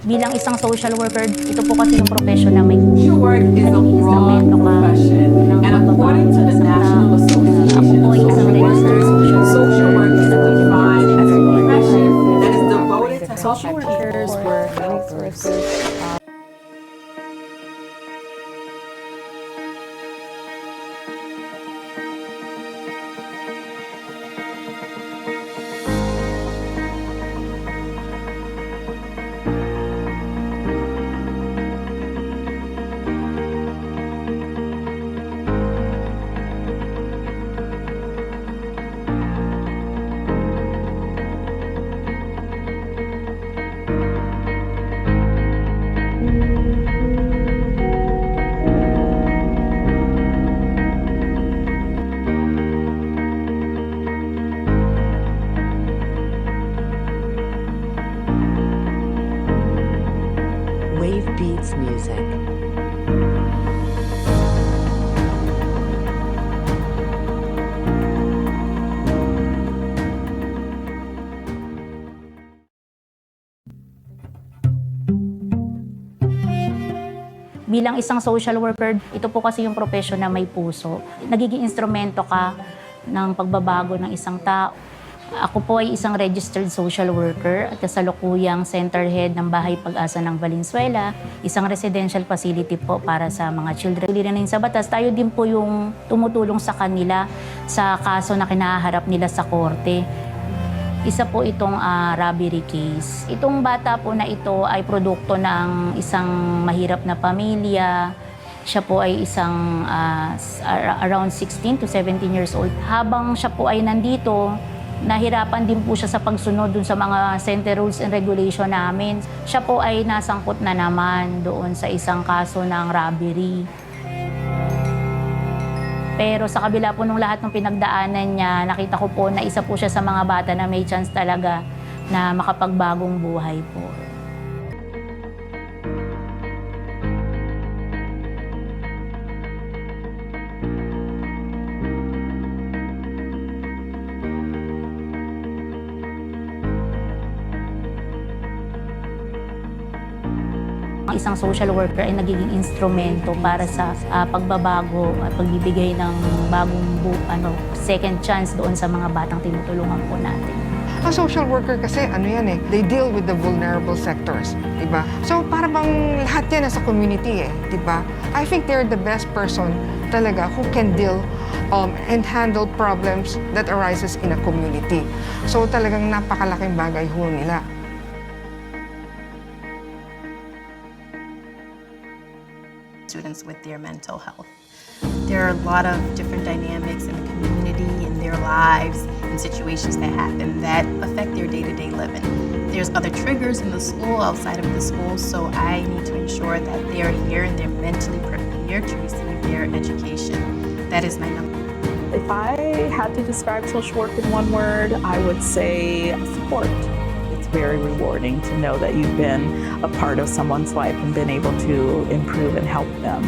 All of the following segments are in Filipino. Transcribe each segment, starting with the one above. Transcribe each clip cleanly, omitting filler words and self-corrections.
Bilang isang social worker, ito po kasi yung profession na may Social work is a broad profession, and according to the National Association of Social Workers, social work is defined as a profession that is devoted to Social workers were helpers. Wave Beats Music. Bilang isang social worker, ito po kasi yung profession na may puso. Nagiging instrumento ka ng pagbabago ng isang tao. Ako po ay isang registered social worker at kasalukuyang center head ng Bahay Pag-asa ng Valenzuela, isang residential facility po para sa mga children. Lilinain sa batas, tayo din po yung tumutulong sa kanila sa kaso na kinaharap nila sa korte. Isa po itong robbery case. Itong bata po na ito ay produkto ng isang mahirap na pamilya. Siya po ay isang around 16 to 17 years old. Habang siya po ay nandito, nahirapan din po siya sa pagsunod dun sa mga center rules and regulation namin. Siya po ay nasangkot na naman doon sa isang kaso ng robbery. Pero sa kabila po nung lahat ng pinagdaanan niya, nakita ko po na isa po siya sa mga bata na may chance talaga na makapagbagong buhay po. Ang isang social worker ay nagiging instrumento para sa pagbabago at pagbibigay ng second chance doon sa mga batang tinutulungan po natin. Ang social worker kasi, they deal with the vulnerable sectors, di ba? So, para bang lahat yan nasa community di ba? I think they're the best person talaga who can deal and handle problems that arises in a community. So, talagang napakalaking bagay ho nila. Students with their mental health. There are a lot of different dynamics in the community, in their lives, in situations that happen that affect their day-to-day living. There's other triggers in the school, outside of the school, so I need to ensure that they are here and they're mentally prepared to receive their education. That is my number. If I had to describe social work in one word, I would say support. It's very rewarding to know that you've been a part of someone's life and been able to improve and help them.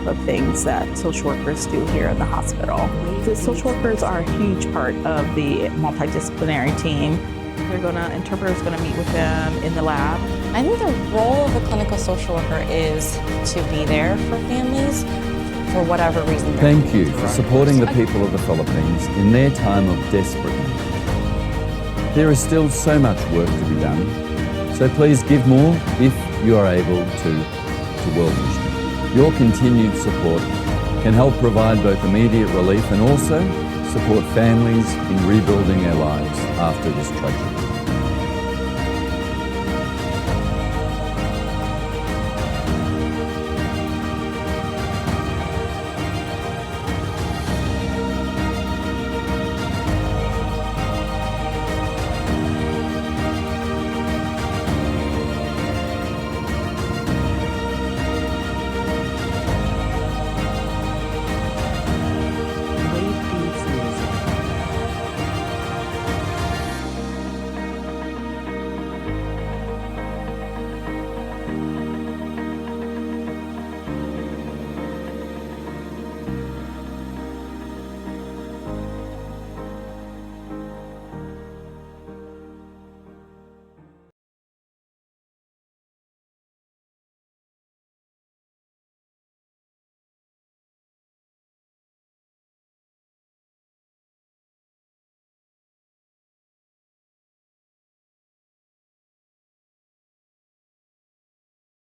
The things that social workers do here in the hospital. The social workers are a huge part of the multidisciplinary team. Interpreter's gonna meet with them in the lab. I think the role of a clinical social worker is to be there for families for whatever reason. Thank you for supporting the people of the Philippines in their time of desperate need. There is still so much work to be done, so please give more if you are able to World Vision. Your continued support can help provide both immediate relief and also support families in rebuilding their lives after this tragedy.